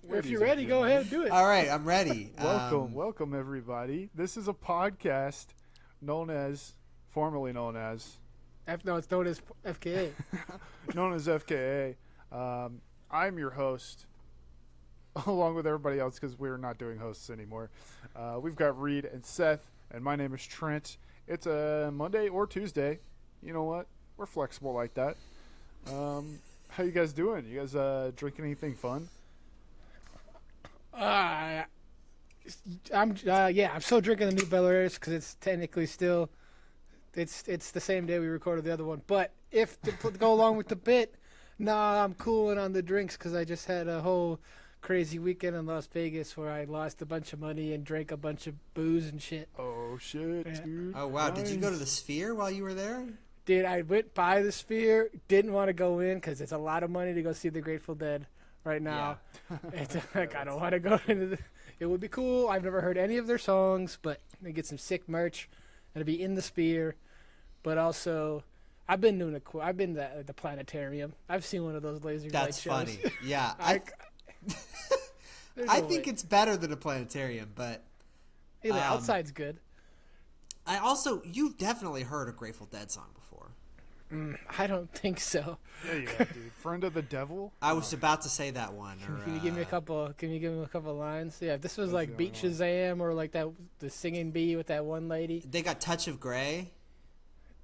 If you're ready, go ahead and do it. All right, I'm ready. Welcome everybody. This is a podcast formerly known as No, it's known as FKA. known as FKA. I'm your host, along with everybody else, because we're not doing hosts anymore. We've got Reed and Seth, and my name is Trent. It's a Monday or Tuesday. You know what? We're flexible like that. How you guys doing? You guys drinking anything fun? I'm still drinking the new Belarus because it's technically still it's the same day we recorded the other one. But if to go along with the bit, I'm cooling on the drinks because I just had a whole crazy weekend in Las Vegas where I lost a bunch of money and drank a bunch of booze and shit. Oh shit, Yeah. dude! Oh wow, Nice. Did you go to the Sphere while you were there? Dude, I went by the Sphere, didn't want to go in because it's a lot of money to go see the Grateful Dead right now. Yeah. It's like I don't want to go into the. It would be cool. I've never heard any of their songs, but they get some sick merch. It'll be in the Sphere, but also I've been to the planetarium. I've seen one of those laser light shows. That's funny. Yeah, I think it's better than a planetarium, but the outside's good. You've definitely heard a Grateful Dead song before. I don't think so. Yeah, you have, dude. Friend of the Devil. I was about to say that one. Can you give me a couple? Can you give me a couple lines? Yeah, if this was like Beat Shazam or like that the singing bee with that one lady. They got Touch of Grey.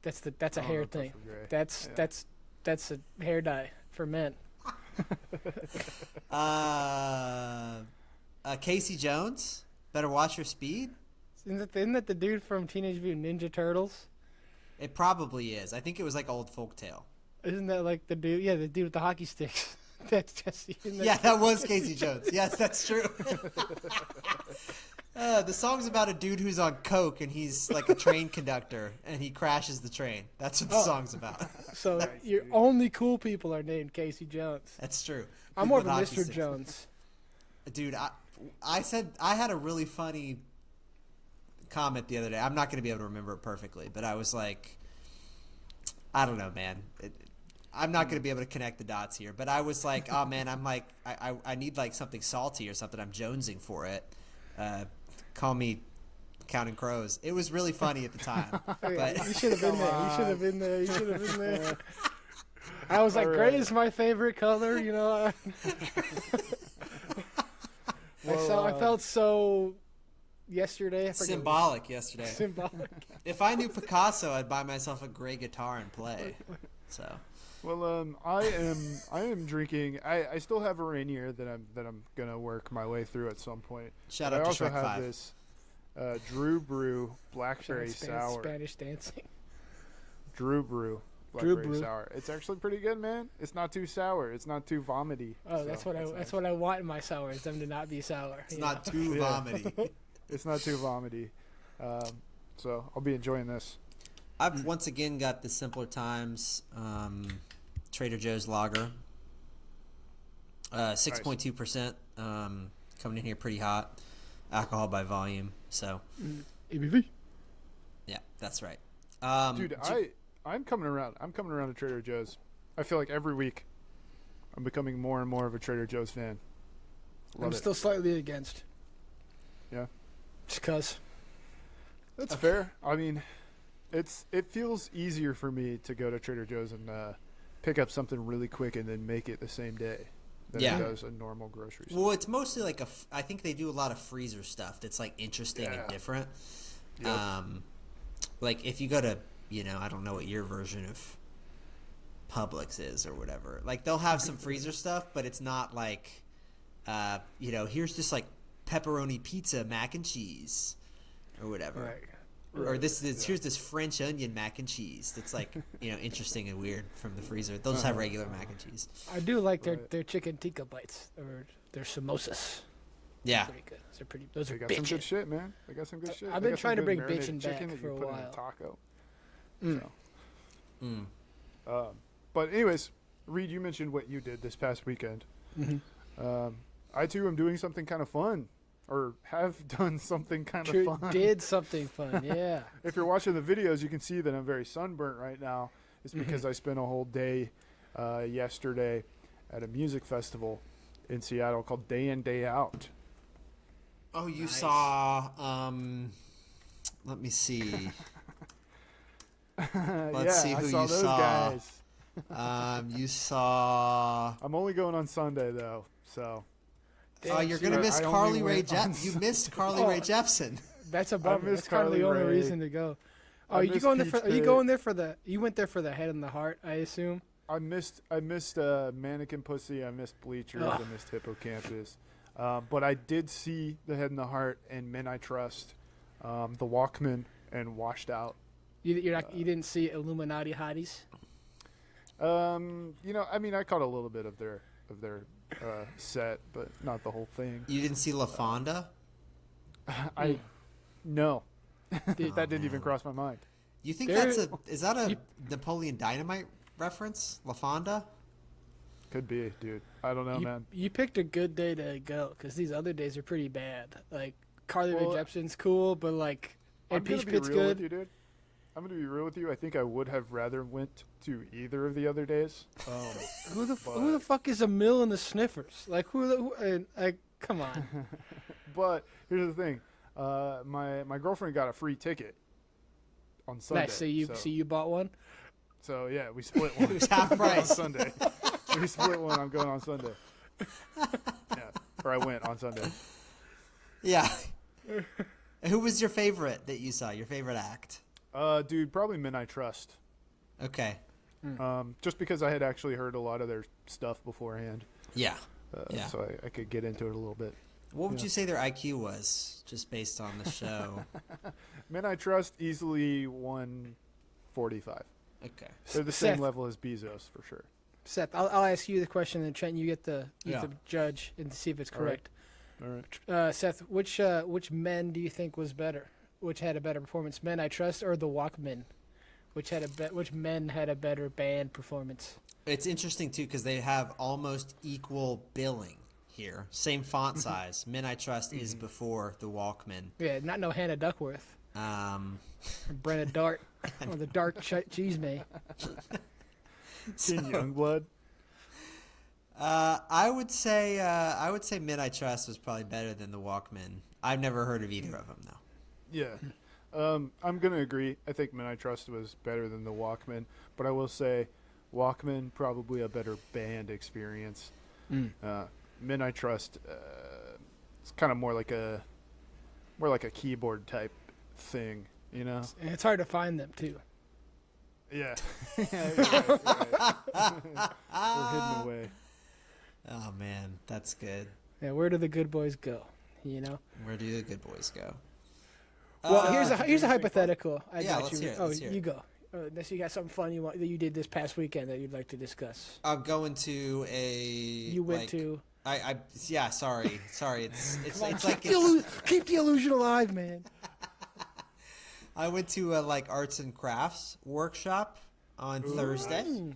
That's a hair thing. That's a hair dye for men. Casey Jones. Better watch your speed. Isn't that the dude from Teenage Mutant Ninja Turtles? It probably is. I think it was like old folktale. Isn't that like the dude? Yeah, the dude with the hockey sticks. That's Jesse. That was Casey Jones. Yes, that's true. The song's about a dude who's on coke and he's like a train conductor and he crashes the train. That's what the song's about. So your only cool people are named Casey Jones. That's true. I'm more of a Mr. Jones. Dude, I said I had a really funny comment the other day. I'm not going to be able to remember it perfectly, but I was like, I don't know, man. I'm not going to be able to connect the dots here, but I was like, oh man, I'm like, I need like something salty or something. I'm jonesing for it. Call me Counting Crows. It was really funny at the time. But You should have been there. You should have been there. You should have been there. I was like, gray is my favorite color, you know. I felt so yesterday. Symbolic yesterday. Symbolic. If I knew Picasso, I'd buy myself a gray guitar and play. So. Well, I am drinking. I still have a Rainier that I'm gonna work my way through at some point. Shout but out I to also Shrek have 5. this Drew Brew Blackberry Sour. Spanish dancing. Drew Brew Blackberry Brew. Sour. It's actually pretty good, man. It's not too sour. It's not too vomity. Oh, that's what I want in my sours. Them to not be sour. It's not too vomity. It's not too vomity. So I'll be enjoying this. I've once again got the Simpler Times Trader Joe's Lager. 6.2%. Coming in here pretty hot. Alcohol by volume. So. ABV. Yeah, that's right. Dude, I'm coming around. I'm coming around to Trader Joe's. I feel like every week I'm becoming more and more of a Trader Joe's fan. I'm still slightly against. Yeah. Just cause. That's fair. I mean, it feels easier for me to go to Trader Joe's and pick up something really quick and then make it the same day than it does a normal grocery store. Well, it's mostly like I think they do a lot of freezer stuff that's like interesting and different. Yep. Like if you go to, I don't know what your version of Publix is or whatever. Like they'll have some freezer stuff, but it's not like, here's this like pepperoni pizza mac and cheese or whatever. Right. Or here's this French onion mac and cheese that's like, interesting and weird from the freezer. They'll just have regular mac and cheese. I do like their chicken tikka bites or their samosas. Yeah. Pretty good. Those are They got some good bitchin'. shit, man. They got some good shit. I've They been got some trying to good bring marinated bitchin' back chicken that for you a put in while. taco. Mm. So. But anyways, Reed, you mentioned what you did this past weekend. Mm-hmm. I too am doing something kind of fun, or have done something kind of fun. Did something fun, yeah. If you're watching the videos, you can see that I'm very sunburnt right now. It's because I spent a whole day yesterday at a music festival in Seattle called Day In Day Out. Oh, you saw. Let me see. Let's see who I saw you those saw. guys. You saw. I'm only going on Sunday though, so. Oh, you're gonna miss I only Carly Rae went on Jepsen. You missed Carly Rae Jepsen. That's a bummer. miss That's kind of the Carly only Rae. reason to go. Oh, I you miss going there Peach for? Are you Pit. going there for the? You went there for the Head and the Heart, I assume. I missed Mannequin Pussy. I missed Bleachers. Ugh. I missed Hippocampus. But I did see The Head and the Heart and Men I Trust, The Walkman, and Washed Out. You're not. You didn't see Illuminati Hotties. I mean, I caught a little bit of their set, but not the whole thing. You didn't see La Fonda? No, Dude, that didn't even cross my mind. You think There- is that a Napoleon Dynamite reference? La Fonda? Could be, dude. I don't know, man. You picked a good day to go because these other days are pretty bad. Like Carly Rae Well, Jepsen's cool, but like I'm and gonna Peach be Pit's real good. with you, dude. I'm gonna be real with you. I think I would have rather went to either of the other days. Who the fuck is a Mill and the Sniffers? Like come on. But here's the thing. My girlfriend got a free ticket on Sunday. Nice. So you bought one. So yeah, we split one. It was half on price. Sunday. We split one. I'm going on Sunday. Yeah, or I went on Sunday. Yeah. Who was your favorite that you saw? Your favorite act? Dude, probably Men I Trust. Okay. Just because I had actually heard a lot of their stuff beforehand. Yeah. Yeah. So I could get into it a little bit. What would Yeah. you say their IQ was, just based on the show? Men I Trust easily 145. Okay. They're the Seth. same level as Bezos for sure. Seth, I'll ask you the question, and Trent, you get the Yeah. judge and see if it's All right. correct. All right. Seth, which men do you think was better? Which had a better performance, Men I Trust or the Walkmen? Which men had a better band performance? It's interesting too because they have almost equal billing here, same font size. Men I Trust is before the Walkman. Yeah, not no Hannah Duckworth or Brenna Dart or the Dark Cheese May. King Youngblood. I would say Men I Trust was probably better than the Walkman. I've never heard of either of them though. Yeah. I'm going to agree. I think Men I Trust was better than the Walkman, but I will say Walkman probably a better band experience. Men I Trust it's kind of more like a keyboard type thing, you know? And it's hard to find them too. Yeah. Yeah, you're right. We're hidden away. Oh man, that's good. Yeah, where do the good boys go? You know. Where do the good boys go? Well, here's a hypothetical. I yeah, got let's you. hear it, Oh, let's hear you it. go. Unless you got something fun that you did this past weekend that you'd like to discuss. I'm going to a. You went to. Yeah. Sorry. It's like Keep the illusion alive, man. I went to a arts and crafts workshop on Thursday,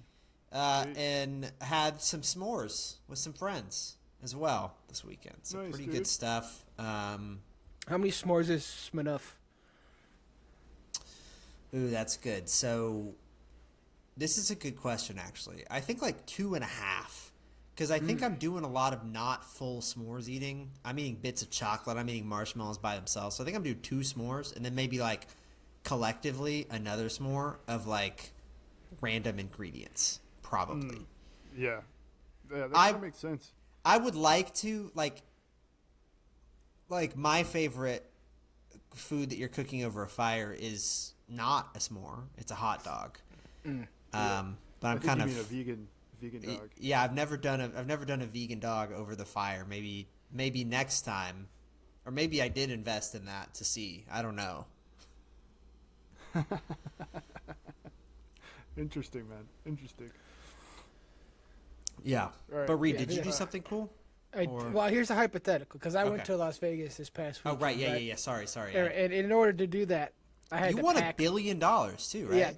and had some s'mores with some friends as well this weekend. So Nice, pretty dude. good stuff. How many s'mores is enough? Ooh, that's good. So this is a good question, actually. I think 2.5. Because I think I'm doing a lot of not full s'mores eating. I'm eating bits of chocolate. I'm eating marshmallows by themselves. So I think I'm doing 2 s'mores and then maybe collectively another s'more of random ingredients, probably. Yeah. Yeah, that makes sense. I would like to my favorite food that you're cooking over a fire is not a s'more. It's a hot dog. But I'm I think kind you of mean a vegan dog. Yeah, I've never done a vegan dog over the fire. Maybe next time, or maybe I did invest in that to see. I don't know. Interesting, man. Interesting. Yeah, Right. but Reed, Yeah, did you yeah. do something cool? Or- Well, here's a hypothetical because I went Okay. to Las Vegas this past Oh, weekend. right. Yeah. Sorry. And in order to do that, I had You to won pack. $1 billion too, right? Yeah,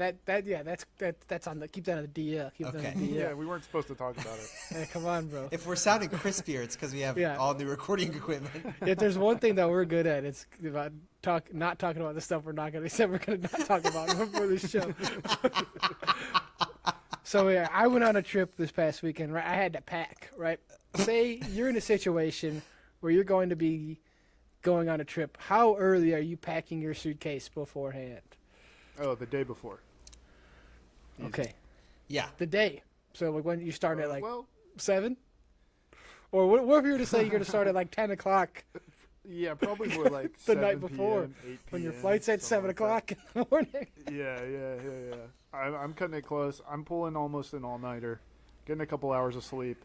that's on the keep that on the DL. Keep that Okay. on the Yeah, DL. we weren't supposed to talk about it. Hey, come on, bro. If we're sounding crispier, it's because we have Yeah. all new recording equipment. If there's one thing that we're good at, it's about not talking about the stuff we're not gonna say we're gonna not talk about before the show. So yeah, I went on a trip this past weekend. Right, I had to pack. Right, say you're in a situation where you're going to be going on a trip. How early are you packing your suitcase beforehand? Oh, the day before. Easy. Okay, Yeah. the day. So like when you start at like well, 7? Or what if you were to say you're going to start at like 10 o'clock yeah, probably more like the 7 night before PM, 8 when your PM, flight's at 7 something like o'clock in the morning? that. Yeah. I'm cutting it close. I'm pulling almost an all-nighter, getting a couple hours of sleep,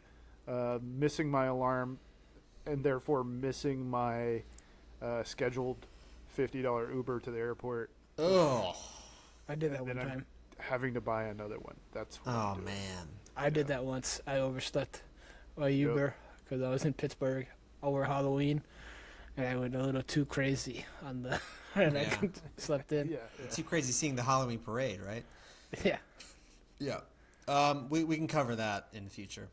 missing my alarm, and therefore missing my scheduled $50 Uber to the airport. Oh. I did that And one then I'm time. having to buy another one. That's what I'm Oh doing. man. I did that once. I overslept my Uber because I was in Pittsburgh over Halloween, and I went a little too crazy on the and Yeah. I slept in. Yeah. Too crazy seeing the Halloween parade, right? Yeah. Yeah. We can cover that in the future.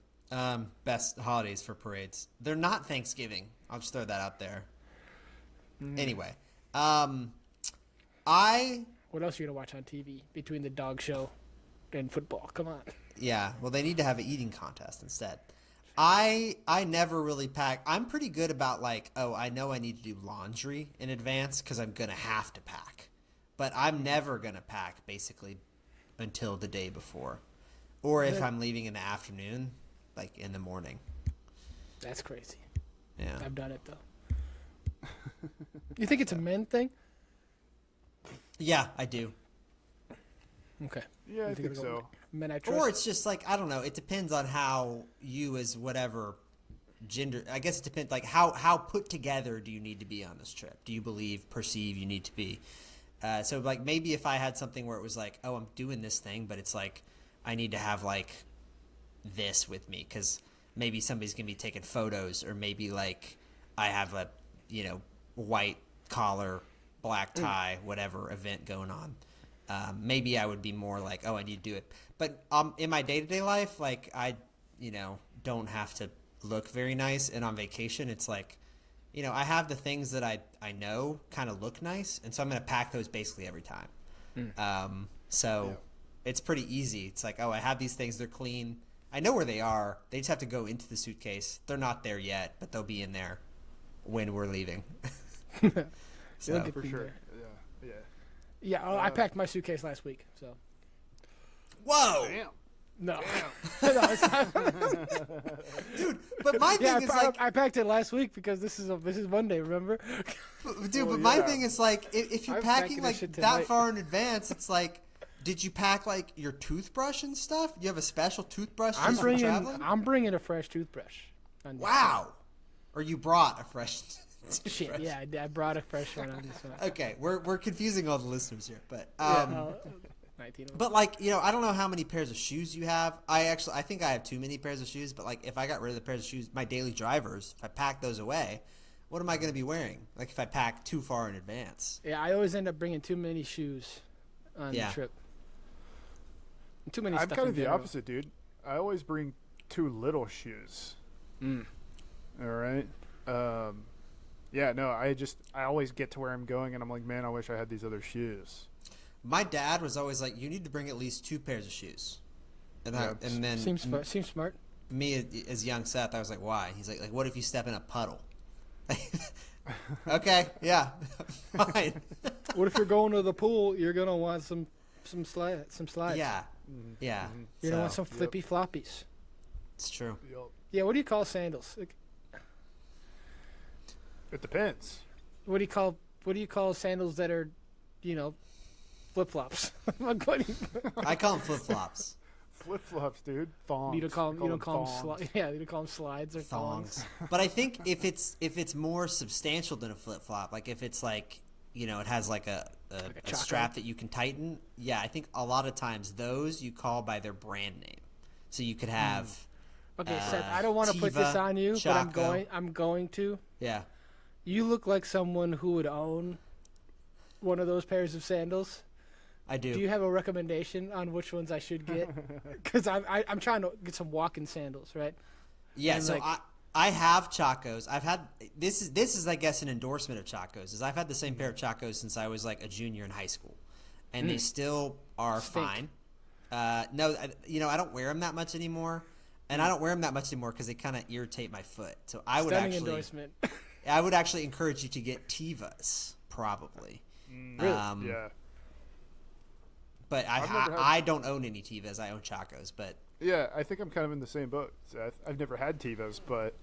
Best holidays for parades. They're not Thanksgiving. I'll just throw that out there. Anyway, What else are you gonna watch on TV between the dog show and football? Come on. yeah. Well, they need to have an eating contest instead. I never really pack. I'm pretty good about like, oh, I know I need to do laundry in advance because I'm gonna have to pack, but I'm never gonna pack basically until the day before, or if I'm leaving in the afternoon, like in the morning. That's crazy. Yeah. I've done it though. You think it's a men thing? Yeah, I do. Okay. Yeah, I You think it'll so. go Men I trust. Or it's just like, I don't know. It depends on how you as whatever gender, I guess it depends, like how put together do you need to be on this trip? Do you perceive you need to be? So like maybe if I had something where it was like, oh, I'm doing this thing, but it's like I need to have like this with me because maybe somebody's going to be taking photos, or maybe like I have a, white collar, black tie, whatever event going on. Maybe I would be more like, oh, I need to do it. But in my day-to-day life, like I, don't have to look very nice. And on vacation, it's like, I have the things that I know kind of look nice. And so I'm going to pack those basically every time. So it's pretty easy. It's like, oh, I have these things. They're clean. I know where they are. They just have to go into the suitcase. They're not there yet, but they'll be in there when we're leaving. So, They'll get For me sure. there. Yeah. Yeah, I packed my suitcase last week, so whoa, Damn. no. No, it's not. dude! But my Yeah, thing is like, I packed it last week because this is Monday. Remember? dude. Well, but my yeah. thing is like, if you're I'm packing packing like this shit that tonight. far in advance, it's like, did you pack like your toothbrush and stuff? You have a special toothbrush just for traveling? I'm bringing a fresh toothbrush. on this Wow. Or you brought a fresh one. Shit, toothbrush. yeah, I brought a fresh one on this one. Okay, we're confusing all the listeners here, but 19 of them. but like, I don't know how many pairs of shoes you have. I think I have too many pairs of shoes, but like if I got rid of the pairs of shoes, my daily drivers, if I pack those away, what am I going to be wearing? Like if I pack too far in advance. Yeah, I always end up bringing too many shoes on Yeah. the trip. Too many I'm stuff kind in of the general. opposite, dude. I always bring too little shoes. Mm. All right. Yeah, no, I always get to where I'm going, and I'm like, man, I wish I had these other shoes. My dad was always like, you need to bring at least 2 pairs of shoes. And Yeah. and then Seems smart. me as young Seth, I was like, why? He's like, what if you step in a puddle? Okay, yeah, fine. What if you're going to the pool? You're gonna want some slides. Yeah, yeah. You're gonna want So, some flippy floppies. it's true. Yup. Yeah, what do you call sandals? Like, It depends. what do you call sandals that are, flip flops? I call them flip flops. Flip flops, dude. Thongs. You don't call them thongs. you don't call them slides or thongs. But I think if it's more substantial than a flip flop, like if it's like it has like a chocolate. strap that you can tighten. Yeah, I think a lot of times those you call by their brand name. So you could have Okay, Seth, I don't want to put this Tiva, on you, but Chaco. I'm going to. yeah. You look like someone who would own one of those pairs of sandals. I do. Do you have a recommendation on which ones I should get? Because I'm trying to get some walking sandals, right? Yeah, And, so like- I have Chacos. I've had this is I guess an endorsement of Chacos. Is I've had the same pair of Chacos since I was like a junior in high school, and they still are Stink. fine. No, I don't wear them that much anymore. and I don't wear them that much anymore because they kind of irritate my foot. So I would Stunning actually, endorsement. I would actually encourage you to get Tevas, probably. Really? Yeah. But I don't own any Tevas. I own Chacos, but Yeah, I think I'm kind of in the same boat, Seth. I've never had Tevas, but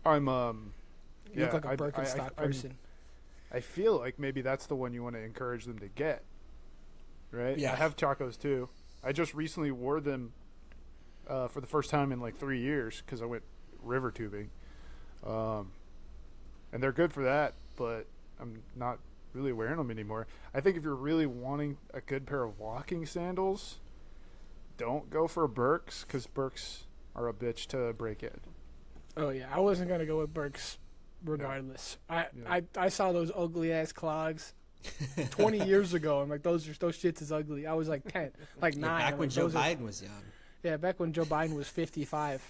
I'm You look like a Birkenstock person. I feel like maybe that's the one you want to encourage them to get, right? Yeah. I have Chacos too. I just recently wore them for the first time in like 3 years because I went river tubing, and they're good for that. But I'm not really wearing them anymore. I think if you're really wanting a good pair of walking sandals, don't go for Birks because Birks are a bitch to break in. Oh yeah, I wasn't gonna go with Birks, regardless. I saw those ugly ass clogs 20 years ago. I'm like, those shits is ugly. I was like 10, like 9. back I'm when like, Joe those are- Biden was young. Yeah, back when Joe Biden was 55.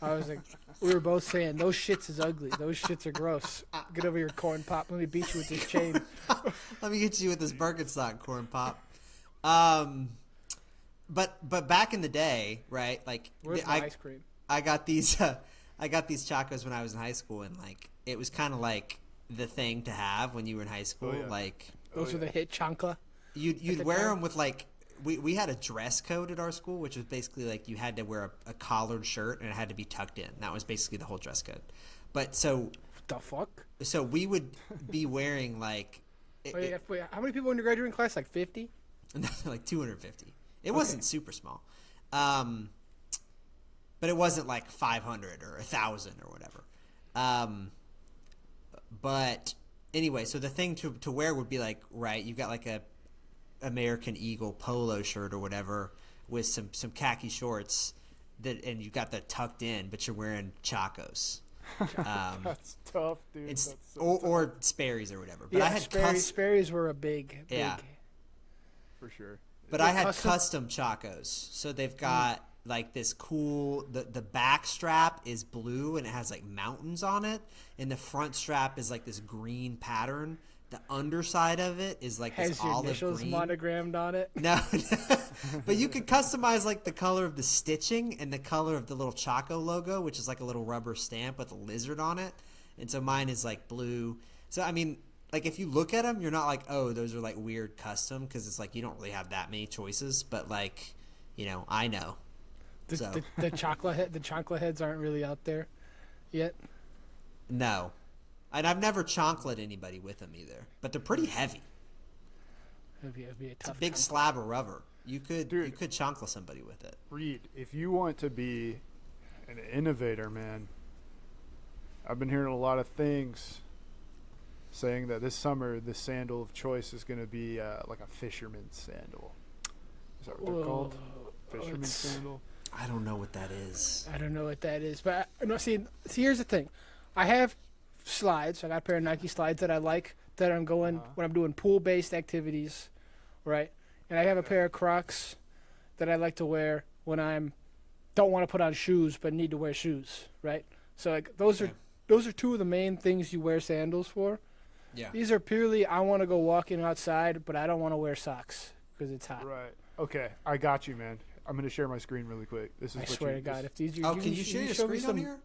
I was like, we were both saying those shits is ugly. Those shits are gross. Get over your corn pop. Let me beat you with this chain. Let me get you with this Birkenstock corn pop. But back in the day, right? Like Where's my ice cream? I got these Chacos when I was in high school, and like it was kind of like the thing to have when you were in high school. yeah. Like Those are the hit chancla. you'd the wear time? them with like we had a dress code at our school, which was basically like you had to wear a collared shirt and it had to be tucked in. That was basically the whole dress code. But What the fuck? so we would be wearing like Wait, how many people in your graduating class? Like 50? like 250. It wasn't super small. But it wasn't like 500 or 1,000 or whatever. But anyway, so the thing to wear would be like, right, you've got like a American Eagle polo shirt or whatever with some khaki shorts and you got that tucked in, but you're wearing Chacos. That's tough, dude. It's That's so or Sperry's or whatever. But Yeah, I had Sperry's were a big. Yeah. for sure. But I had custom Chacos. So they've got like this cool the back strap is blue and it has like mountains on it, and the front strap is like this green pattern. The underside of it is like Has this your olive initials green. monogrammed on it? No, but you could customize like the color of the stitching and the color of the little Chaco logo, which is like a little rubber stamp with a lizard on it. And so mine is like blue. So I mean, like if you look at them, you're not like, oh, those are like weird custom, because it's like you don't really have that many choices. But like, you know, I know. The chocolate heads aren't really out there yet. No, and I've never chocolate anybody with them either. But they're pretty heavy. It'd be a It's a tough. big chocolate. slab of rubber. You could Dude. chocolate somebody with it. Reed, if you want to be an innovator, man, I've been hearing a lot of things saying that this summer the sandal of choice is going to be like a fisherman's sandal. Is that what they're called? Fisherman's it's- sandal? I don't know what that is. I don't know what that is, but no. See, here's the thing. I have slides. I got a pair of Nike slides that I like that I'm going when I'm doing pool-based activities, right? And I have a pair of Crocs that I like to wear when I'm don't want to put on shoes but need to wear shoes, right? So like those are two of the main things you wear sandals for. Yeah. These are purely I want to go walking outside, but I don't want to wear socks because it's hot. Right. Okay, I got you, man. I'm going to share my screen really quick. This is I what swear you, to God, this- if these Oh, can you share your show me screen on some- here?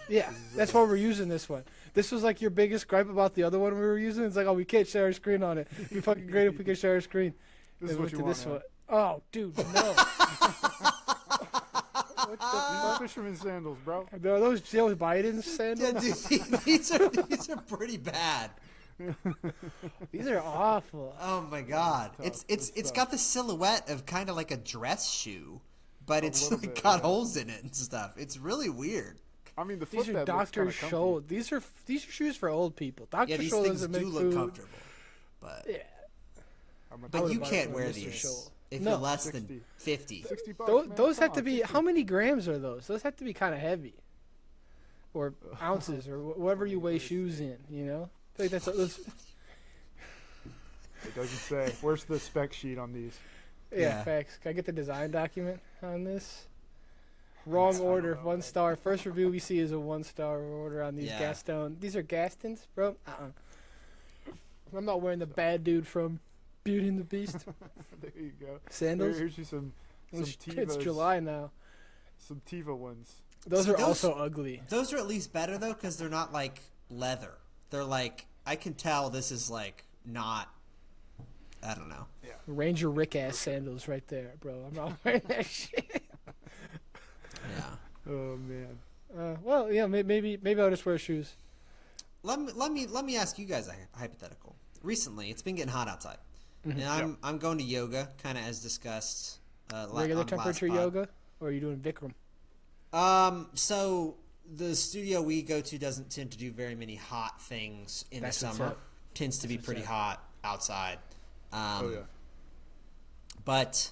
Yeah, that's why we're using this one. This was like your biggest gripe about the other one we were using. It's like, oh, we can't share our screen on it. It'd be fucking great if we could share our screen. This is Then what went you to want, this man. one. Oh, dude, no. What the These are fuck? fisherman sandals, bro. Are those Joe Biden Yeah, sandals? dude, these are pretty bad. These are awful. Oh my god, Tough. it's got the silhouette of kind of like a dress shoe, but it's little like bit, got yeah. holes in it and stuff. It's really weird. I mean, the These are footbed looks Dr. kinda comfy. Scholl. These are shoes for old people. Dr. Yeah, these Scholl things doesn't do make look food. comfortable, but Yeah. How much- but would've you bought can't it wear from Mr. these Scholl. if No. you're less 60. than 50. $60, Those, man. those Come have to on, be. 60. How many grams are those? Those have to be kind of heavy, or ounces, or whatever you weigh shoes in. You know, I feel like those. It doesn't say. Where's the spec sheet on these? Yeah, Yeah. facts. Can I get the design document on this? Wrong order, 1 star. First review we see is a 1-star order on these Yeah. Gaston. These are Gastons, bro. I'm not wearing the bad dude from Beauty and the Beast There you go. sandals. Here's you some It's Tevas. July now. some Tiva ones. Those See, are those- also ugly. Those are at least better though, because they're not like leather. They're like, I can tell this is like not. I don't know. Ranger Rick ass sandals right there, bro. I'm not wearing that shit. Yeah. Oh man. Well, yeah, maybe I'll just wear shoes. Let me ask you guys a hypothetical. Recently, it's been getting hot outside, and I'm going to yoga, kind of as discussed. Regular on temperature last pod. yoga, or are you doing Bikram? So the studio we go to doesn't tend to do very many hot things in That's the what's summer. up. Tends to be what's pretty up. hot outside. Oh yeah. But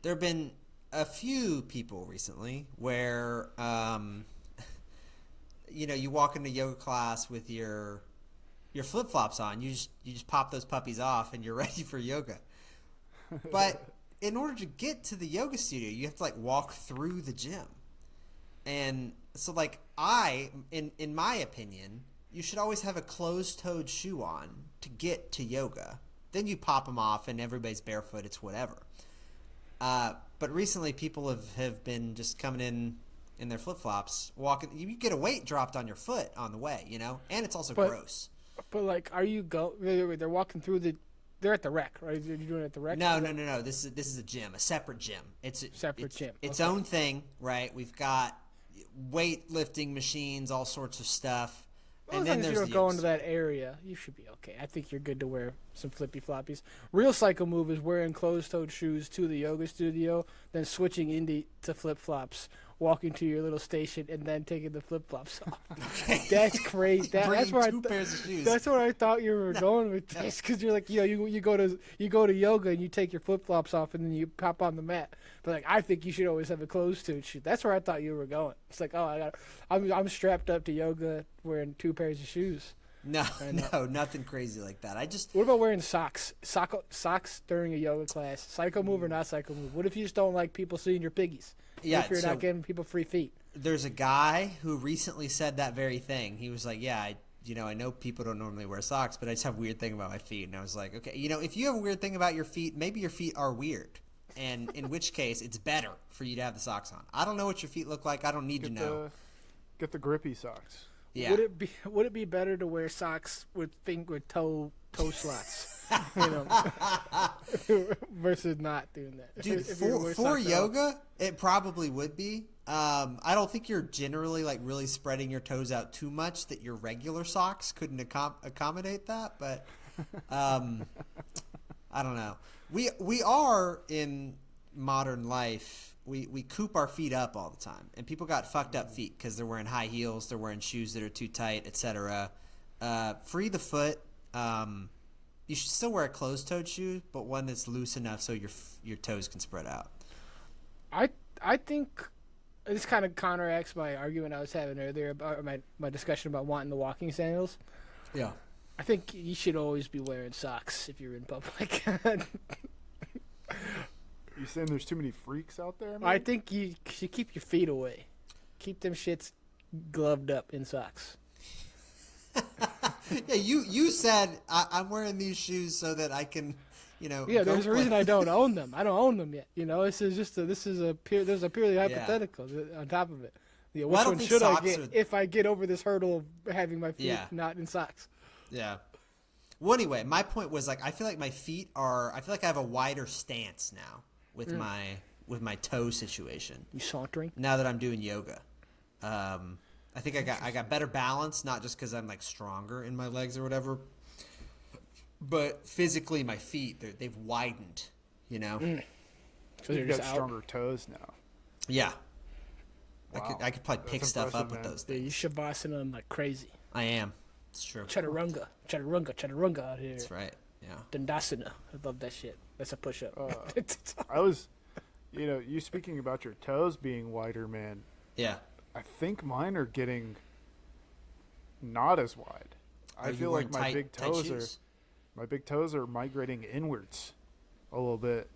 there have been a few people recently where, you walk into yoga class with your flip flops on. You just pop those puppies off and you're ready for yoga. But in order to get to the yoga studio, you have to like walk through the gym. And so like in my opinion, you should always have a closed-toed shoe on to get to yoga. Then you pop them off and everybody's barefoot. It's whatever. But recently people have been just coming in their flip-flops, walking. You get a weight dropped on your foot on the way, and it's also gross. But like, are you they're walking through they're at the rec, right? You're doing it at the rec? No. This is a gym, a separate gym. It's gym. Its Okay. own thing, right? We've got weightlifting machines, all sorts of stuff. Well, And as then long as there's you don't the go yoga into that area, you should be okay. I think you're good to wear some flippy floppies. Real psycho move is wearing closed-toed shoes to the yoga studio, then switching to flip-flops, walking to your little station, and then taking the flip-flops off. That's crazy. That's Bringing where two pairs of shoes. That's where I thought you were going with this, because you're like, you go to yoga and you take your flip-flops off and then you pop on the mat. But like, I think you should always have a closed-toed shoe. That's where I thought you were going. It's like, I'm strapped up to yoga wearing 2 pairs of shoes. No, nothing crazy like that. What about wearing socks? Socks during a yoga class. Psycho move or not psycho move? What if you just don't like people seeing your piggies? Yeah, What if you're so not giving people free feet? there's a guy who recently said that very thing. He was like, yeah, I know people don't normally wear socks, but I just have a weird thing about my feet. And I was like, okay, if you have a weird thing about your feet, maybe your feet are weird. And in which case, it's better for you to have the socks on. I don't know what your feet look like. I don't need to know. Get the grippy socks. Yeah. Would it be better to wear socks with toe slots? Versus not doing that. Dude, If you wear for socks at all. yoga, it probably would be. I don't think you're generally like really spreading your toes out too much that your regular socks couldn't accommodate that. But I don't know. We are in modern life. We coop our feet up all the time, and people got fucked up feet because they're wearing high heels, they're wearing shoes that are too tight, etc. Free the foot. You should still wear a closed-toed shoe, but one that's loose enough so your toes can spread out. I think this kind of counteracts my argument I was having earlier about my discussion about wanting the walking sandals. Yeah. I think you should always be wearing socks if you're in public. You saying there's too many freaks out there, man? I think you should keep your feet away. Keep them shits gloved up in socks. Yeah, you said I'm wearing these shoes so that I can, Yeah, go there's a play. reason I don't own them. I don't own them yet. This is there's a purely hypothetical on top of it. Yeah, which Well, I don't one think should I socks get are- if I get over this hurdle of having my feet Yeah. not in socks? Yeah. Well, anyway, my point was like I feel like I have a wider stance now with my toe situation. You sauntering? Now that I'm doing yoga, I think I got better balance, not just because I'm like stronger in my legs or whatever, but physically my feet they've widened. So You've they're got just out. stronger toes now. Yeah. Wow. I could probably That's pick stuff up impressive, with man. those Yeah, you things. shavasana them like crazy. I am. It's true. Chaturanga out here. That's right. Yeah. Dandasana. I love that shit. That's a push-up. I was, you speaking about your toes being wider, man. Yeah. I think mine are getting not as wide. Are I you feel wearing like tight my big toes are migrating inwards a little bit.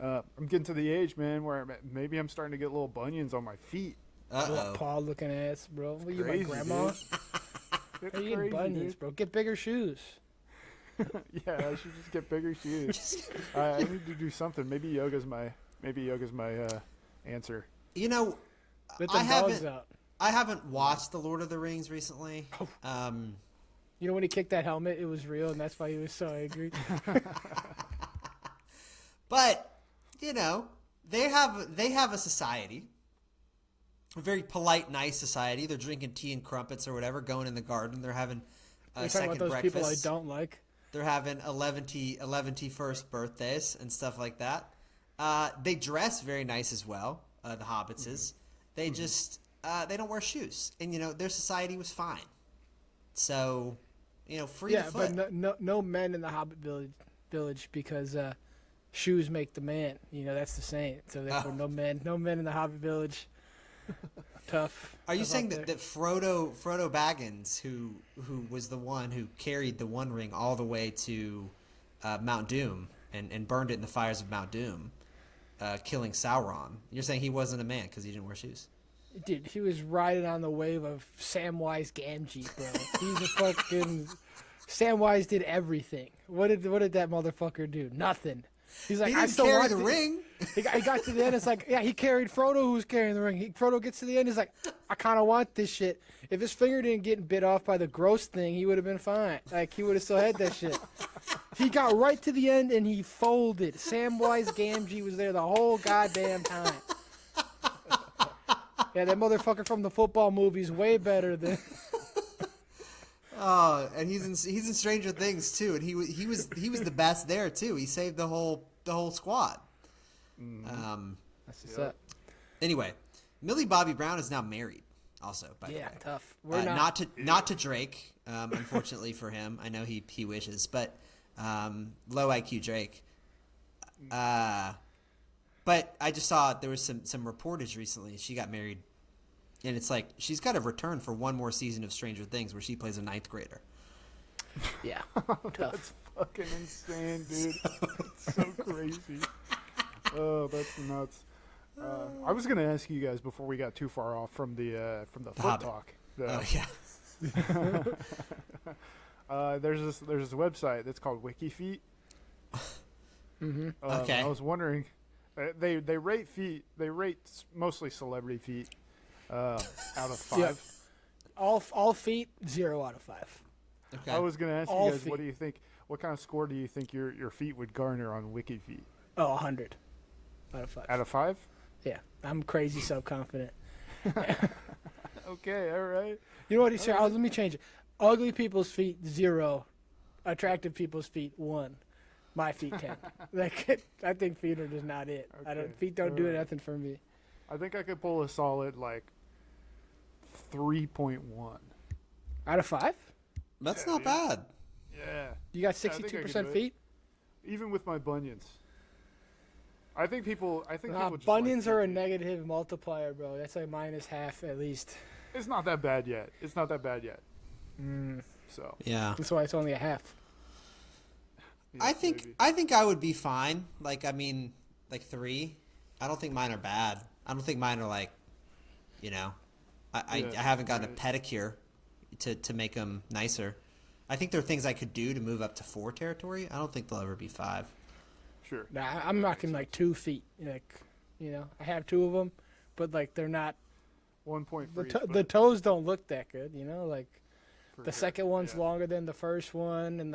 I'm getting to the age, man, where maybe I'm starting to get little bunions on my feet. Uh-oh. Paul looking ass, bro. What are you, my Crazy, grandma? dude. It's How you getting crazy, bunions, dude. bro? Get bigger shoes. Yeah, I should just get bigger shoes. I need to do something. Maybe yoga's my answer. You know, Let I them dogs haven't. out. I haven't watched The Lord of the Rings recently. You know when he kicked that helmet, it was real, and that's why he was so angry. But you know, they have a society, a very polite, nice society. They're drinking tea and crumpets or whatever, going in the garden. They're having You're a talking second about those breakfast. people I don't like. They're having 11 first birthdays and stuff like that. They dress very nice as well. The hobbits is. They just they don't wear shoes, and you know their society was fine. So, you know, free to foot. but no men in the Hobbit village because shoes make the man. You know that's the saying. So therefore, no men in the Hobbit village. Tough. Are you Tough saying out that Frodo Baggins, who was the one who carried the One Ring all the way to Mount Doom and burned it in the fires of Mount Doom, killing Sauron? You're saying he wasn't a man because he didn't wear shoes? Dude, he was riding on the wave of Samwise Gamgee, bro. He's a fucking. Samwise did everything. What did that motherfucker do? Nothing. He's like, He I didn't still carry want the ring. He got to the end. It's like, yeah, he carried Frodo, who was carrying the ring. Frodo gets to the end. He's like, I kind of want this shit. If his finger didn't get bit off by the gross thing, he would have been fine. Like he would have still had that shit. He got right to the end and he folded. Samwise Gamgee was there the whole goddamn time. Yeah, that motherfucker from the football movie's way better than. Oh, and he's in Stranger Things too, and he was the best there too. He saved the whole squad. That's what's up. Anyway, Millie Bobby Brown is now married. Also, by the way, Tough. We're not to Drake. Unfortunately for him, I know he wishes, but low IQ Drake. But I just saw there was some reportage recently. She got married, and it's like she's got to return for one more season of Stranger Things where she plays a ninth grader. Yeah, tough. That's fucking insane, dude. It's so crazy. Oh, that's nuts. I was gonna ask you guys before we got too far off from the foot Hobbit. talk. Oh yeah. There's this website that's called WikiFeet. Okay. I was wondering, they rate feet. They rate mostly celebrity feet out of 5. Yeah. All feet 0 out of 5. Okay. I was gonna ask All you guys, feet. what do you think? What kind of score do you think your feet would garner on WikiFeet? Oh, 100 out of 5. Out of 5? Yeah, I'm crazy self-confident. Okay, all right. You know what he said? Let me change it. Ugly people's feet 0, attractive people's feet 1. My feet 10. Like I think feet are just not it. Okay. Feet don't do nothing for me. I think I could pull a solid 3.1. Out of 5? That's not bad. Yeah. You got Yeah, I think I could 62% do it. feet? Even with my bunions. I think people just Bunions like are a feet. negative multiplier, bro. That's like minus half at least. It's not that bad yet. So Yeah. That's why it's only a half. yeah, I think maybe. I would be fine. Like 3. I don't think mine are bad. I don't think mine are I Yeah, haven't gotten right. a pedicure to make them nicer. I think there are things I could do to move up to 4 territory. I don't think they'll ever be 5. Sure. Nah, I'm knocking 2 feet. I have 2 of them, but they're not. 1 point for each The foot, toes don't look that good. for The sure. second one's Yeah. longer than the first one, and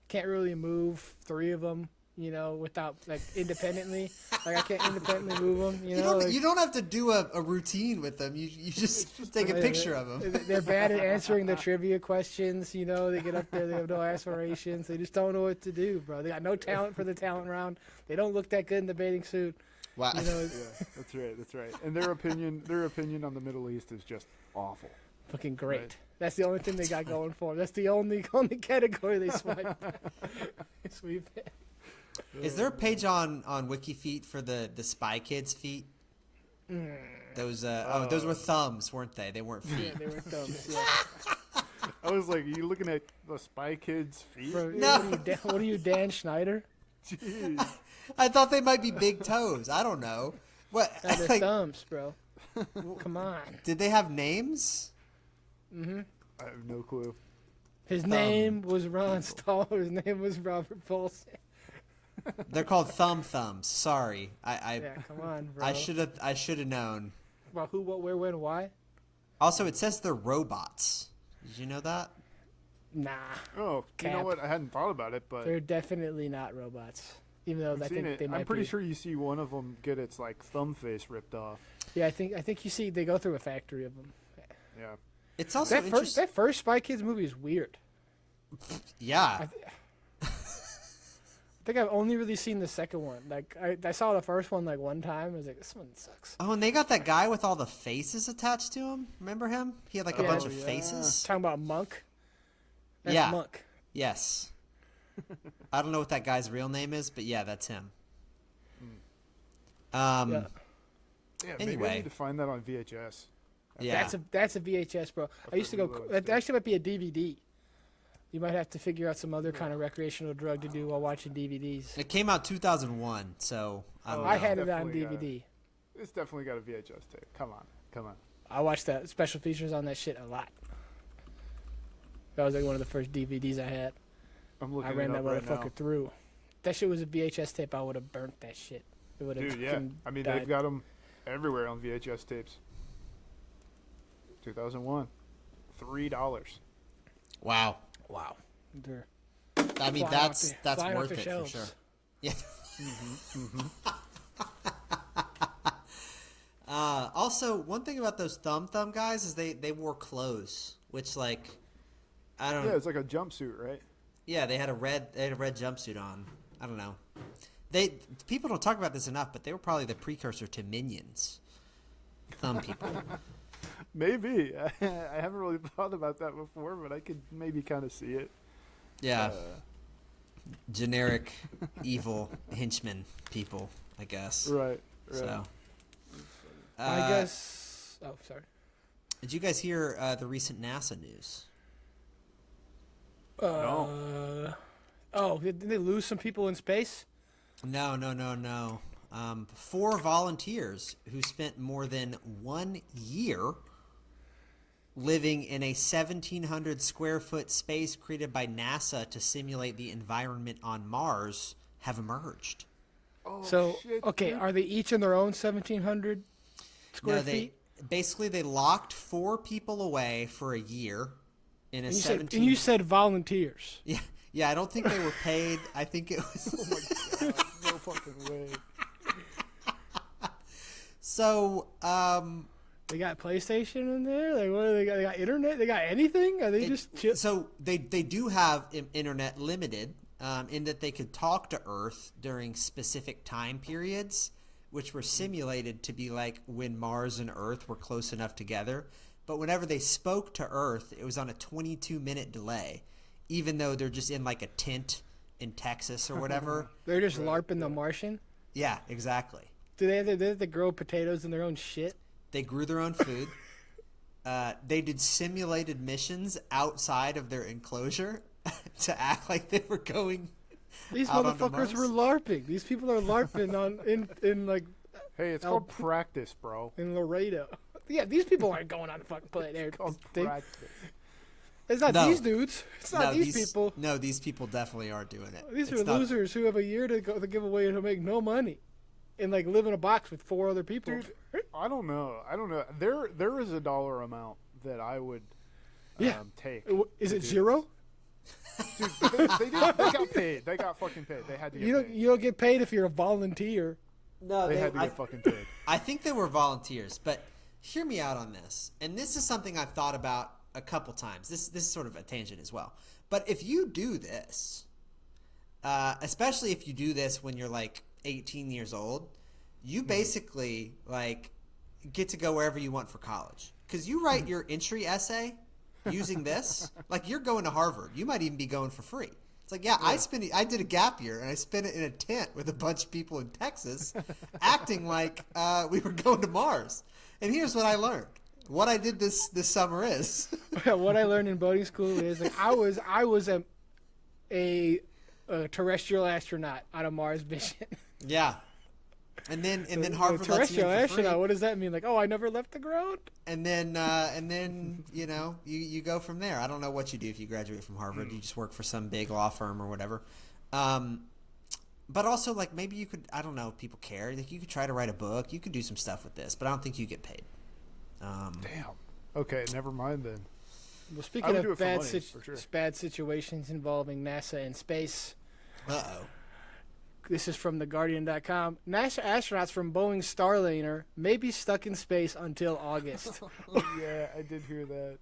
can't really move 3 of them. Without independently. I can't independently move them. You don't have to do a routine with them. You just take a picture of them. They're bad at answering the trivia questions. They get up there, they have no aspirations. They just don't know what to do, bro. They got no talent for the talent round. They don't look that good in the bathing suit. Wow. Yeah, that's right. And their opinion on the Middle East is just awful. Fucking great. Right. That's the only thing they got going for them. That's the only category they swipe. Sweep it. Is there a page on WikiFeet for the Spy Kids feet? Those those were thumbs, weren't they? They weren't feet. Yeah, they were thumbs. Yeah. I was like, are you looking at the Spy Kids' feet? Bro, No. what are you, Dan Schneider? Jeez. I thought they might be big toes. I don't know. What? No, they're thumbs, bro. Come on. Did they have names? I have no clue. His name was Ron Stahl. His name was Robert Paulson. They're called thumbs. Sorry, Yeah, come on, bro. I should have known. About who, what, where, when, why? Also, it says they're robots. Did you know that? Nah. Oh, you know Cap. what? I hadn't thought about it, but They're definitely not robots. Even though I've I seen think it. they might I'm pretty be. sure you see one of them get its like thumb face ripped off. Yeah, I think you see they go through a factory of them. Yeah. It's also That first Spy Kids movie is weird. Yeah. I think I've only really seen the second one. Like I saw the first one like one time. I was like, this one sucks. Oh, and they got that guy with all the faces attached to him. Remember him? He had like a Yeah. bunch of Oh, yeah. faces. Talking about Monk. That's Yeah. Monk. Yes. I don't know what that guy's real name is, but yeah, that's him. Yeah. Yeah. Maybe I Anyway. need to find that on VHS. Yeah. That's a VHS, bro. I used to go. reloads, That yeah. actually might be a DVD. You might have to figure out some other kind of recreational drug to do while watching DVDs. It came out 2001, so I don't know. I had it on Definitely got DVD. It's definitely got a VHS tape. Come on. I watched the special features on that shit a lot. That was like one of the first DVDs I had. I'm looking I ran it that up right motherfucker now. through. If that shit was a VHS tape, I would have burnt that shit. It would have. Dude, yeah. I mean, they've got them everywhere on VHS tapes. 2001. $3. Wow. Wow. They're I mean, flying that's off the worth it shelves. for sure. Yeah. Also, one thing about those thumb guys is they wore clothes, which like I don't. Yeah, it's like a jumpsuit, right? Yeah, they had a red jumpsuit on. I don't know. People don't talk about this enough, but they were probably the precursor to Minions. Thumb people. Maybe. I haven't really thought about that before, but I could maybe kind of see it. Yeah. Generic evil henchmen people, I guess. Right. So. I guess. Oh, sorry. Did you guys hear the recent NASA news? Oh, did they lose some people in space? No. 4 volunteers who spent more than 1 year living in a 1,700 square foot space created by NASA to simulate the environment on Mars have emerged. Oh, So, shit, okay, dude. are they each in their own 1,700 square No, feet? they locked 4 people away for a year in a And 17. you said volunteers. Yeah, I don't think they were paid. I think it was. Oh my god, no fucking way. So, They got PlayStation in there. Like, what do they got? They got internet. They got anything? Are they just chill? So they do have internet limited in that they could talk to Earth during specific time periods, which were simulated to be like when Mars and Earth were close enough together. But whenever they spoke to Earth, it was on a 22-minute delay, even though they're just in like a tent in Texas or whatever. They're just LARPing the Martian. Yeah, exactly. Do they have to grow potatoes in their own shit? They grew their own food. They did simulated missions outside of their enclosure to act like they were going. These out onto motherfuckers Mars. were LARPing. These people are LARPing in like Hey, it's Oh, called practice, bro. in Laredo. Yeah, these people aren't going on the fucking planet Air Called thing. practice. It's not No. these dudes. It's not these people. No, these people definitely are doing it. These It's are not- losers who have a year to give away and who make no money, and like live in a box with 4 other people. Dude, I don't know. There is a dollar amount that I would Yeah. take. Is to it do 0? this. Dude, they got paid. They got fucking paid. They had to get You don't paid. you don't get paid if you're a volunteer. No, They had to get fucking paid. I think they were volunteers, but hear me out on this. And this is something I've thought about a couple times. This is sort of a tangent as well. But if you do this, especially if you do this when you're like 18 years old, you basically like get to go wherever you want for college. Because you write your entry essay using this, like you're going to Harvard. You might even be going for free. It's like, yeah, I did a gap year and I spent it in a tent with a bunch of people in Texas acting like we were going to Mars. And here's what I learned. What I did this summer is What I learned in boating school is like I was a terrestrial astronaut on a Mars mission. yeah. And then A Harvard lets you terrestrial in for free. astronaut. What does that mean? Like, oh, I never left the ground. And then you know you go from there. I don't know what you do if you graduate from Harvard. You just work for some big law firm or whatever. But also, like, maybe you could, I don't know if people care. Like, you could try to write a book. You could do some stuff with this, but I don't think you get paid. Damn. Okay, never mind then. Well, I speaking would do of it for money, for sure. bad situations involving NASA and space, Uh-oh. this is from TheGuardian.com. NASA astronauts from Boeing's Starliner may be stuck in space until August. Yeah, I did hear that.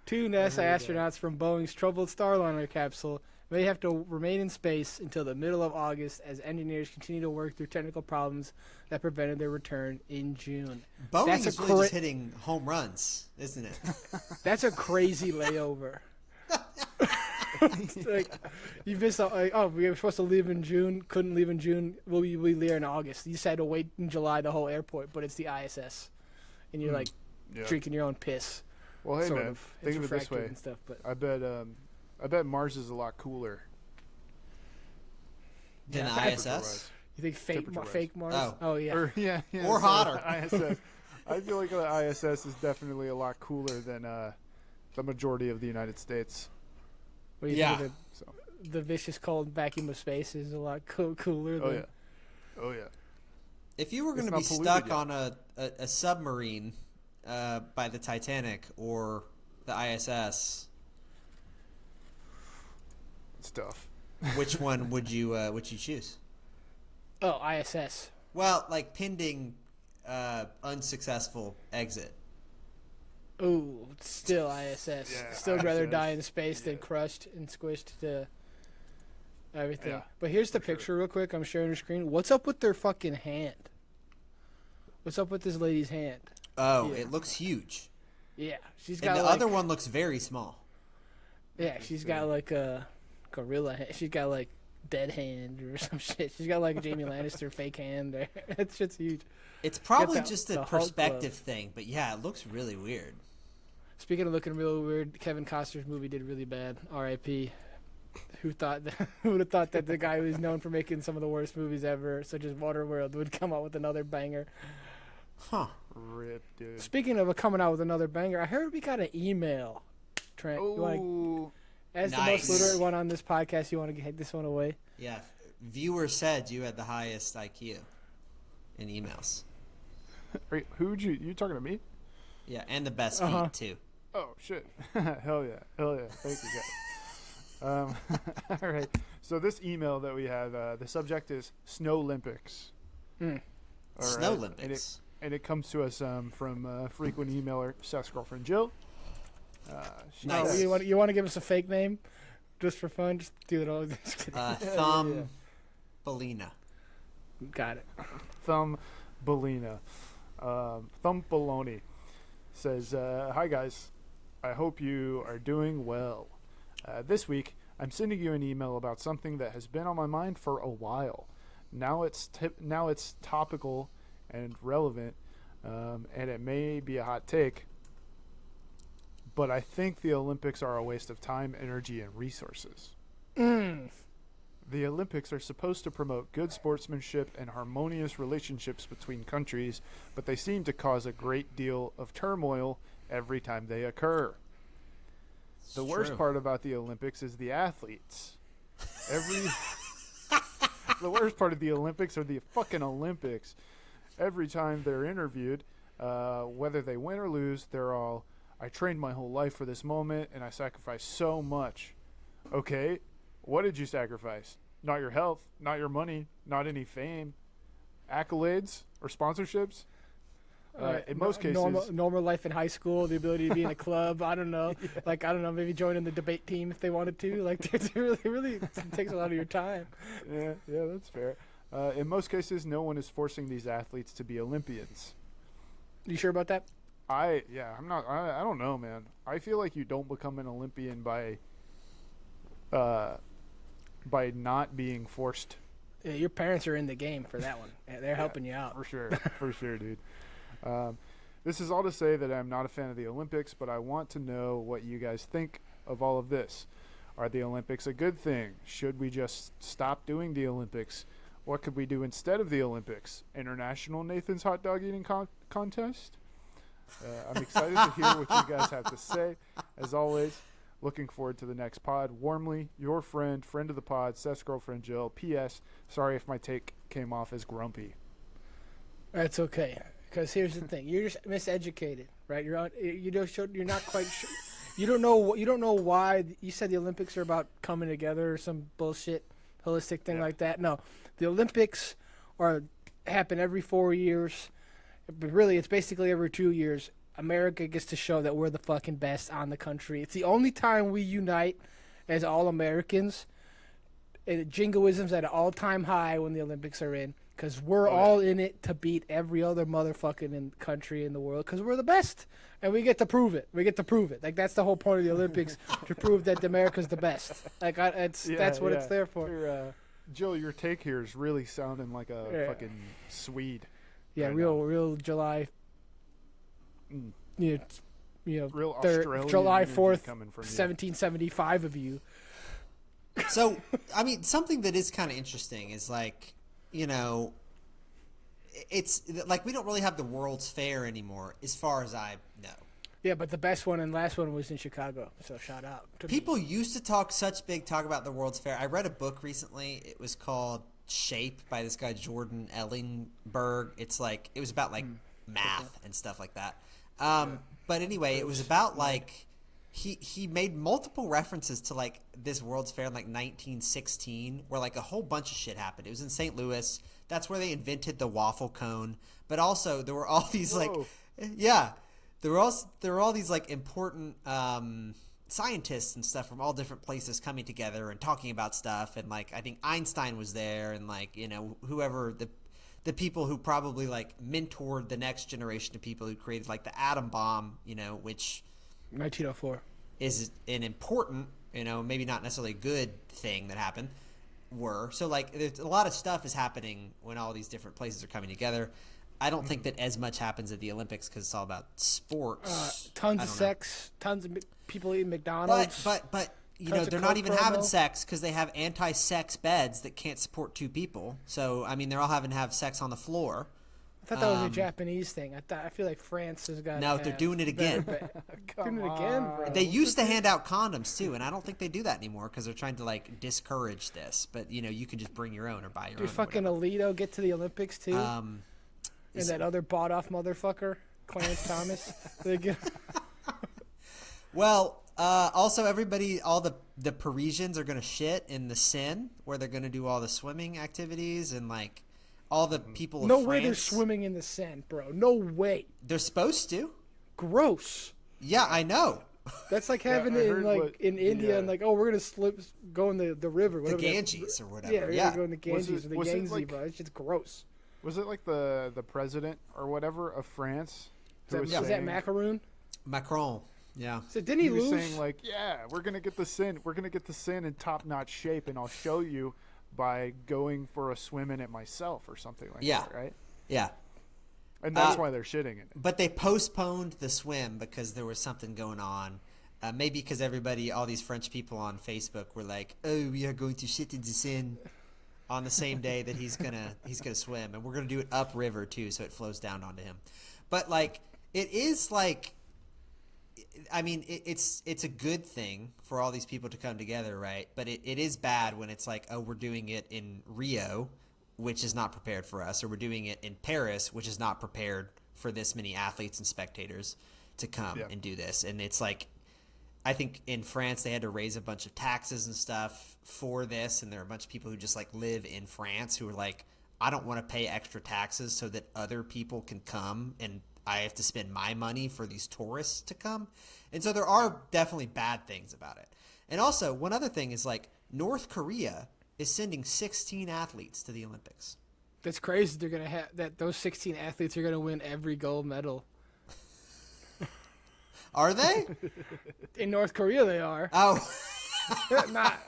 2 NASA astronauts from Boeing's troubled Starliner capsule may have to remain in space until the middle of August as engineers continue to work through technical problems that prevented their return in June. Boeing is really just hitting home runs, isn't it? That's a crazy layover. Like, you missed out. Like, oh, we were supposed to leave in June, couldn't leave in June. We leave in August. You just had to wait in July the whole airport, but it's the ISS, and you're drinking your own piss. Well, hey sort man, of. think It's of it this way. refracted and stuff, but I bet Mars is a lot cooler. Than Yeah, ISS? you think Temperature-wise. fake Mars? Oh. Oh yeah. Or, yeah, Or hotter. ISS. I feel like the ISS is definitely a lot cooler than the majority of the United States. What do you Yeah. think So, the vicious cold vacuum of space is a lot cooler than. oh yeah, oh yeah. If you were going to It's be not stuck polluted on a submarine by the Titanic or the ISS, It's tough. which one would you choose? Oh, ISS. Well, like pending unsuccessful exit. Ooh, still ISS. Yeah, Still rather ISS. die in space than Yeah. crushed and squished to everything. Yeah, But here's the for sure. picture real quick. I'm sharing your screen. What's up with their fucking hand? What's up with this lady's hand? Oh, Yeah. it looks huge. Yeah, she's And got the like, other one looks very small. yeah, she's got like a gorilla hand. She's got like dead hand or some shit. She's got like a Jamie Lannister fake hand there. That shit's huge. It's probably that- just the a Hulk perspective glove. thing, but yeah, it looks really weird. Speaking of looking real weird, Kevin Costner's movie did really bad. R.I.P. Who would have thought that the guy who's known for making some of the worst movies ever, such as Waterworld, would come out with another banger? Huh. Rip, dude. Speaking of coming out with another banger, I heard we got an email. Trent, Oh, as Nice. the most literate one on this podcast, you want to get this one away? Yeah. Viewer said you had the highest IQ in emails. who'd you talking to me? Yeah, and the best Uh-huh. feet too. Oh shit! Hell yeah! Thank you guys. All right. So this email that we have, the subject is Snow Olympics. Mm. All right. Snow Olympics. And it comes to us from frequent emailer Seth's girlfriend Jill. She Nice. Oh, says- you want to give us a fake name, just for fun? Just do it all. Just kidding. Thumb Bellina. Got it. Thumb Bellina. Thumb Baloney says, hi guys, I hope you are doing well. This week, I'm sending you an email about something that has been on my mind for a while. Now it's topical and relevant, and it may be a hot take, but I think the Olympics are a waste of time, energy, and resources. The Olympics are supposed to promote good sportsmanship and harmonious relationships between countries, but they seem to cause a great deal of turmoil every time they occur. The worst part about the Olympics is the athletes. The worst part of the Olympics are the fucking Olympics. Every time they're interviewed, whether they win or lose, they're all, I trained my whole life for this moment and I sacrificed so much. Okay, what did you sacrifice? Not your health, not your money, not any fame, accolades, or sponsorships? In most cases, normal life in high school, the ability to be in a club. I don't know, maybe joining the debate team if they wanted to. Like, it really takes a lot of your time. yeah, that's fair. In most cases, no one is forcing these athletes to be Olympians. You sure about that? I don't know, man. I feel like you don't become an Olympian by not being forced. Yeah, your parents are in the game for that one. Yeah, they're helping you out. For sure, dude. This is all to say that I'm not a fan of the Olympics, but I want to know what you guys think of all of this. Are the Olympics a good thing? Should we just stop doing the Olympics? What could we do instead of the Olympics? International Nathan's hot dog eating contest? I'm excited to hear what you guys have to say. As always, Looking forward to the next pod. Warmly, your friend of the pod, Seth's girlfriend Jill. P.S. Sorry if my take came off as grumpy. That's okay. Because here's the thing: you're just miseducated, right? You're not quite sure. You don't know why. You said the Olympics are about coming together or some bullshit holistic thing like that. No, the Olympics happen every 4 years. But really, it's basically every 2 years. America gets to show that we're the fucking best on the country. It's the only time we unite as all Americans. And jingoism's at an all-time high when the Olympics are in, because we're all in it to beat every other motherfucking country in the world, because we're the best, and we get to prove it. Like, that's the whole point of the Olympics, to prove that America's the best. Like, that's what it's there for. Jill, your take here is really sounding like a fucking Swede. Yeah, real July. Real Australian July energy 4th, coming from you. 1775 of you. So, I mean, something that is kind of interesting is like, it's like we don't really have the World's Fair anymore, as far as I know. Yeah, but the best one and last one was in Chicago, so shout out. People used to talk about the World's Fair. I read a book recently. It was called Shape by this guy Jordan Ellingberg. It was about like math and stuff like that. But anyway, it was about like he made multiple references to like this World's Fair in like 1916, where like a whole bunch of shit happened. It was in St. Louis. That's where they invented the waffle cone. But also there were all these there were all these like important scientists and stuff from all different places coming together and talking about stuff. And like I think Einstein was there, and like whoever the people who probably like mentored the next generation of people who created like the atom bomb, which 1904 is an important, maybe not necessarily a good thing that happened. So like there's a lot of stuff is happening when all these different places are coming together. I don't think that as much happens at the Olympics because it's all about sports. Tons of sex, tons of people eating McDonald's. But they're not even having sex because they have anti-sex beds that can't support two people. So I mean, they're all having to have sex on the floor. I thought that was a Japanese thing. I feel like France has got. No, they're doing it again. Doing it again, bro. They used to hand out condoms too, and I don't think they do that anymore because they're trying to like discourage this. But you can just bring your own or buy your own. Did fucking Alito get to the Olympics too? And that other bought-off motherfucker, Clarence Thomas. Well, also everybody, all the Parisians are going to shit in the Seine, where they're going to do all the swimming activities, and like all the people of No France. way they're swimming in the Seine, bro. No way. They're supposed to. Gross. Yeah, I know. That's like having it in India and like, oh, we're going to go in the river. The Ganges or whatever. Yeah, we're going to go in the Ganges or the Yangtze, like, bro. It's just gross. Was it like the president or whatever of France? Is that Macaroon? Macron. Yeah. So didn't he lose? Was saying like, yeah, we're gonna get the Seine. We're gonna get the Seine in top-notch shape, and I'll show you by going for a swim in it myself or something like that, right? Yeah. And that's why they're shitting in it. But they postponed the swim because there was something going on. Maybe because all these French people on Facebook were like, "Oh, we are going to shit in the Seine on the same day that he's gonna swim, and we're gonna do it upriver too, so it flows down onto him." But like, it is like, I mean, it's a good thing for all these people to come together, right? But it is bad when it's like, oh, we're doing it in Rio, which is not prepared for us, or we're doing it in Paris, which is not prepared for this many athletes and spectators to come and do this. And it's like, I think in France they had to raise a bunch of taxes and stuff for this, and there are a bunch of people who just like live in France who are like, I don't want to pay extra taxes so that other people can come, and I have to spend my money for these tourists to come. And so there are definitely bad things about it. And also, one other thing is like North Korea is sending 16 athletes to the Olympics. That's crazy. They're gonna have that. Those 16 athletes are gonna win every gold medal. Are they? In North Korea, they are. Oh. Not.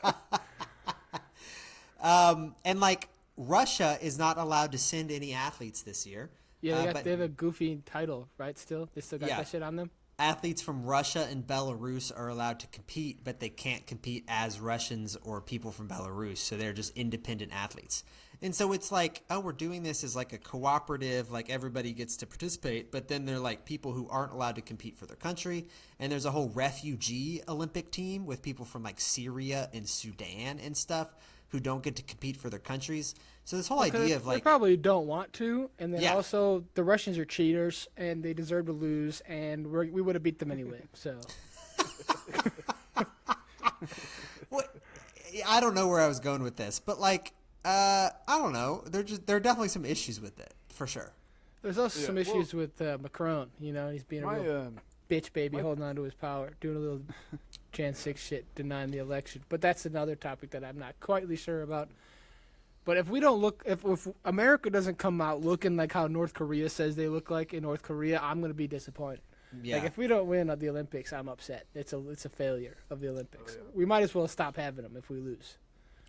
And like Russia is not allowed to send any athletes this year. Yeah, they have a goofy title, right? They still got that shit on them. athletes from Russia and Belarus are allowed to compete, but they can't compete as Russians or people from Belarus. So they're just independent athletes. And so it's like, oh, we're doing this as like a cooperative, like everybody gets to participate. But then they're like people who aren't allowed to compete for their country. And there's a whole refugee Olympic team with people from like Syria and Sudan and stuff who don't get to compete for their countries. So this whole idea of like, they probably don't want to, and then Yeah. also the Russians are cheaters and they deserve to lose, and we would have beat them anyway. So what? I don't know where I was going with this, but like, I don't know. There are definitely some issues with it for sure. there's also Yeah, some well- issues with Macron. You know, he's being a My real bitch baby, holding on to his power, doing a little Jan 6 shit, denying the election. But that's another topic that I'm not quite sure about. But if we don't look, if America doesn't come out looking like how North Korea says they look like in North Korea, I'm going to be disappointed. Yeah. Like if we don't win at the Olympics, I'm upset. It's a failure of the Olympics. Oh, yeah. We might as well stop having them if we lose.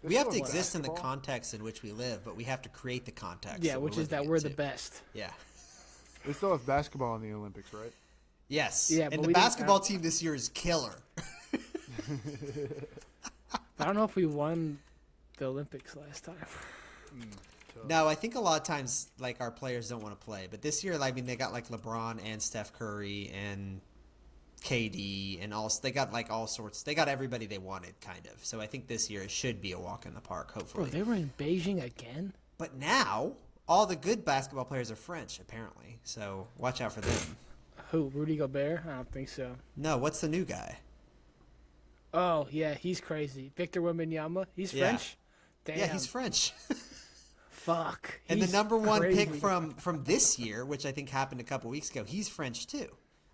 We have to still exist in the basketball. context in which we live, but we have to create the context. Yeah, that which we're is that living we're into. the best. Yeah. They still have basketball in the Olympics, right? Yes. Yeah, but and we the didn't basketball have- team this year is killer. I don't know if we won the Olympics last time. No, I think a lot of times like our players don't want to play, but this year, I mean, they got like LeBron and Steph Curry and KD and all. They got like all sorts. They got everybody they wanted, kind of. So I think this year it should be a walk in the park, Bro, hopefully. they were in Beijing again? But now all the good basketball players are French, apparently. So watch out for them. Who, Rudy Gobert? I don't think so. No, what's the new guy? Oh, yeah, he's crazy. Victor Wembanyama, he's Yeah. French? Damn. Yeah, he's French. Fuck. And the He's number one crazy. pick from this year, which I think happened a couple weeks ago, he's French too.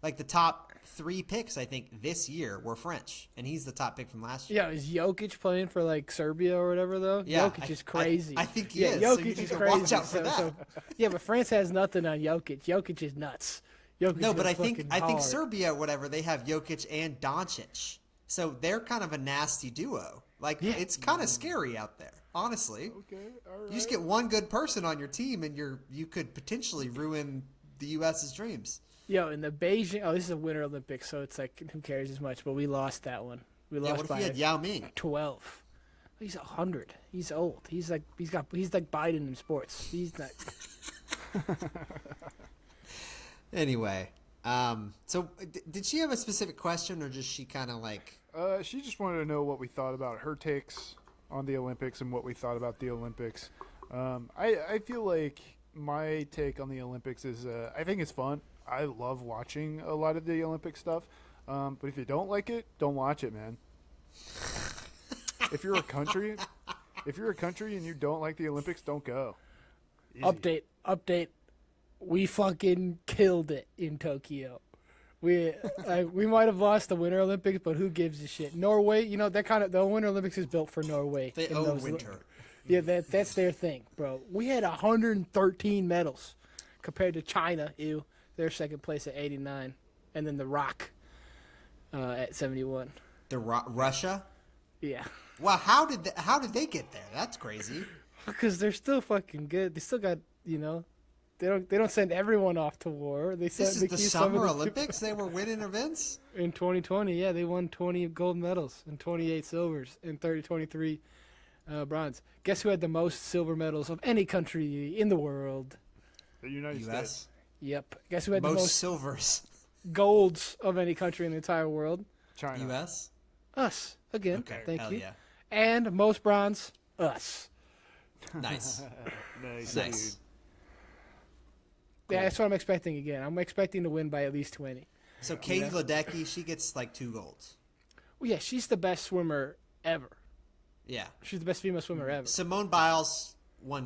Like the top 3 picks, I think this year were French, and he's the top pick from last year. Yeah, is Jokic playing for like Serbia or whatever though? Yeah, Jokic is crazy. I think he yeah, is, so Jokic you is need to crazy. watch out for that. Yeah, but France has nothing on Jokic. Jokic is nuts. Jokic No, but is I think fucking hard. Serbia, whatever, they have Jokic and Doncic, so they're kind of a nasty duo. Like Yeah. it's kind of scary out there, honestly. Okay, all right. You just get one good person on your team, and you could potentially ruin the U.S.'s dreams. Yo, in the Beijing, this is a Winter Olympics, so it's like who cares as much? But we lost that one. We Yeah, lost what if by you had Yao Ming? 12. He's 100. He's old. He's like Biden in sports. He's not. Anyway, so did she have a specific question, or just she kind of like? She just wanted to know what we thought about her takes on the Olympics and what we thought about the Olympics. I feel like my take on the Olympics is I think it's fun. I love watching a lot of the Olympic stuff. But if you don't like it, don't watch it, man. If you're a country and you don't like the Olympics, don't go. Easy. Update. We fucking killed it in Tokyo. We might have lost the Winter Olympics, but who gives a shit? Norway, you know, the Winter Olympics is built for Norway. They in own those winter. Yeah, that's their thing, bro. We had 113 medals compared to China. Ew, they're second place at 89, and then the Rock at 71. Russia? Yeah, Well, how did they get there? That's crazy. because they're still fucking good. They still got, you know, they don't send everyone off to war. They send This is they the keep some of Summer the- Olympics. They were winning events. In 2020, yeah, they won 20 gold medals and 28 silvers and 23 bronze. Guess who had the most silver medals of any country in the world? The United U.S. States. Yep. Guess who had the Most most silvers. golds of any country in the entire world? China. U.S. Us. Again. Okay. Thank Hell you. yeah. And most bronze? Us. Nice. Nice. Nice. Yeah, that's what I'm expecting again. I'm expecting to win by at least 20. So Katie Ledecky, she gets like 2 golds. Well, yeah, she's the best swimmer ever. Yeah. She's the best female swimmer ever. Simone Biles, 1